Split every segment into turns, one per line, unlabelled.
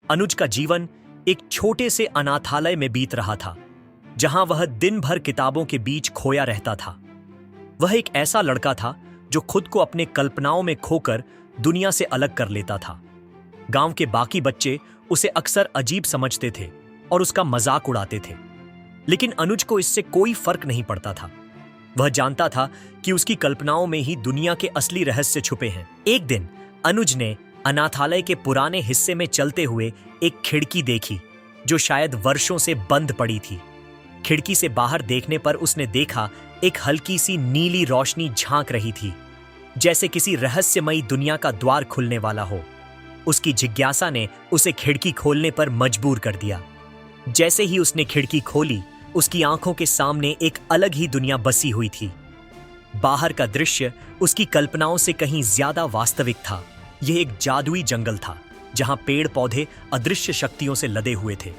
अनुज का जीवन एक छोटे से अनाथालय में बीत रहा था, जहां वह दिन भर किताबों के बीच खोया रहता था। वह एक ऐसा लड़का था जो खुद को अपने कल्पनाओं में खोकर दुनिया से अलग कर लेता था। गांव के बाकी बच्चे उसे अक्सर अजीब समझते थे और उसका मजाक उड़ाते थे, लेकिन अनुज को इससे कोई फर्क नहीं पड़ता था। वह जानता था कि उसकी कल्पनाओं में ही दुनिया के असली रहस्य छुपे हैं। एक दिन अनुज ने अनाथालय के पुराने हिस्से में चलते हुए एक खिड़की देखी जो शायद वर्षों से बंद पड़ी थी। खिड़की से बाहर देखने पर उसने देखा एक हल्की सी नीली रोशनी झांक रही थी, जैसे किसी रहस्यमयी दुनिया का द्वार खुलने वाला हो। उसकी जिज्ञासा ने उसे खिड़की खोलने पर मजबूर कर दिया। जैसे ही उसने खिड़की खोली, उसकी आंखों के सामने एक अलग ही दुनिया बसी हुई थी। बाहर का दृश्य उसकी कल्पनाओं से कहीं ज्यादा वास्तविक था। यह एक जादुई जंगल था जहां पेड़ पौधे अदृश्य शक्तियों से लदे हुए थे।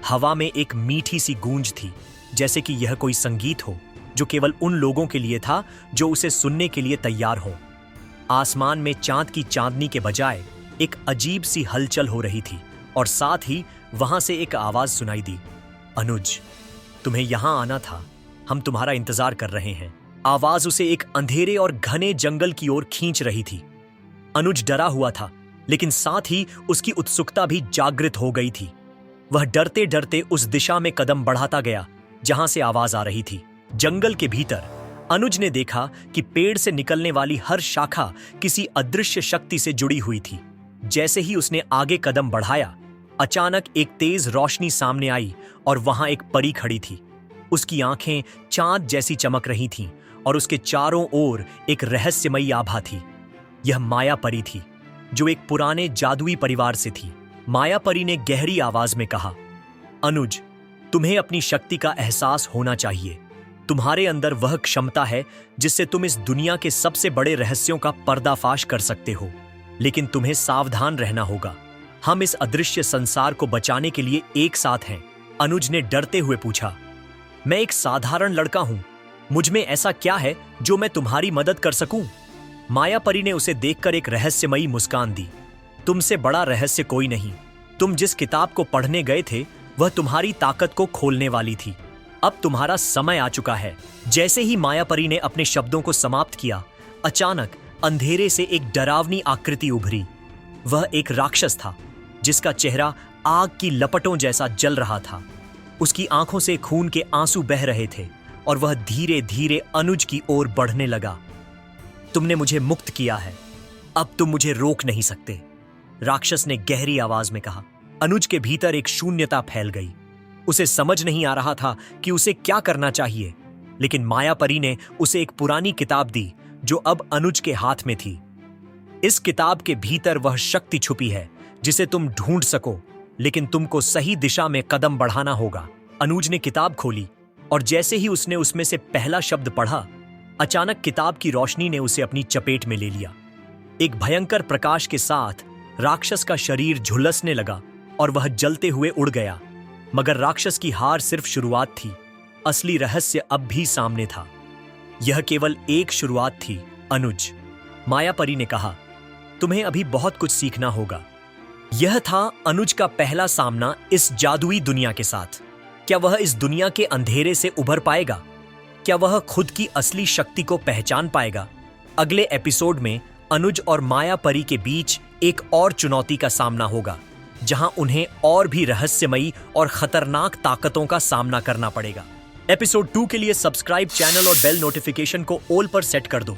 हवा में एक मीठी सी गूंज थी, जैसे कि यह कोई संगीत हो जो केवल उन लोगों के लिए था जो उसे सुनने के लिए तैयार हो। आसमान में चांद की चांदनी के बजाय एक अजीब सी हलचल हो रही थी और साथ ही वहां से एक आवाज सुनाई दी, अनुज, तुम्हें यहां आना था, हम तुम्हारा इंतजार कर रहे हैं। आवाज उसे एक अंधेरे और घने जंगल की ओर खींच रही थी। अनुज डरा हुआ था, लेकिन साथ ही उसकी उत्सुकता भी जागृत हो गई थी। वह डरते डरते उस दिशा में कदम बढ़ाता गया जहां से आवाज आ रही थी। जंगल के भीतर अनुज ने देखा कि पेड़ से निकलने वाली हर शाखा किसी अदृश्य शक्ति से जुड़ी हुई थी। जैसे ही उसने आगे कदम बढ़ाया, अचानक एक तेज रोशनी सामने आई और वहां एक परी खड़ी थी। उसकी आंखें चांद जैसी चमक रही थीं और उसके चारों ओर एक रहस्यमयी आभा थी। यह माया परी थी, जो एक पुराने जादुई परिवार से थी। माया परी ने गहरी आवाज में कहा, अनुज, तुम्हें अपनी शक्ति का एहसास होना चाहिए। तुम्हारे अंदर वह क्षमता है जिससे तुम इस दुनिया के सबसे बड़े रहस्यों का पर्दाफाश कर सकते हो, लेकिन तुम्हें सावधान रहना होगा। हम इस अदृश्य संसार को बचाने के लिए एक साथ हैं। अनुज ने डरते हुए पूछा, मैं एक साधारण लड़का हूं, मुझ में ऐसा क्या है जो मैं तुम्हारी मदद कर सकूं? माया परी ने उसे देखकर एक रहस्यमयी मुस्कान दी, तुमसे बड़ा रहस्य कोई नहीं। तुम जिस किताब को पढ़ने गए थे वह तुम्हारी ताकत को खोलने वाली थी। अब तुम्हारा समय आ चुका है। जैसे ही माया परी ने अपने शब्दों को समाप्त किया, अचानक अंधेरे से एक डरावनी आकृति उभरी। वह एक राक्षस था जिसका चेहरा आग की लपटों जैसा जल रहा था। उसकी आंखों से खून के आंसू बह रहे थे और वह धीरे धीरे अनुज की ओर बढ़ने लगा। तुमने मुझे मुक्त किया है, अब तुम मुझे रोक नहीं सकते, राक्षस ने गहरी आवाज में कहा। अनुज के भीतर एक शून्यता फैल गई। उसे समझ नहीं आ रहा था कि उसे क्या करना चाहिए, लेकिन माया परी ने उसे एक पुरानी किताब दी जो अब अनुज के हाथ में थी। इस किताब के भीतर वह शक्ति छुपी है जिसे तुम ढूंढ सको, लेकिन तुमको सही दिशा में कदम बढ़ाना होगा। अनुज ने किताब खोली और जैसे ही उसने उसमें से पहला शब्द पढ़ा, अचानक किताब की रोशनी ने उसे अपनी चपेट में ले लिया। एक भयंकर प्रकाश के साथ राक्षस का शरीर झुलसने लगा और वह जलते हुए उड़ गया। मगर राक्षस की हार सिर्फ शुरुआत थी, असली रहस्य अब भी सामने था। यह केवल एक शुरुआत थी, अनुज, माया परी ने कहा, तुम्हें अभी बहुत कुछ सीखना होगा। यह था अनुज का पहला सामना इस जादुई दुनिया के साथ। क्या वह इस दुनिया के अंधेरे से उभर पाएगा? क्या वह खुद की असली शक्ति को पहचान पाएगा? अगले एपिसोड में अनुज और माया परी के बीच एक और चुनौती का सामना होगा, जहां उन्हें और भी रहस्यमयी और खतरनाक ताकतों का सामना करना पड़ेगा। एपिसोड 2 के लिए सब्सक्राइब चैनल और बेल नोटिफिकेशन को ऑल पर सेट कर दो।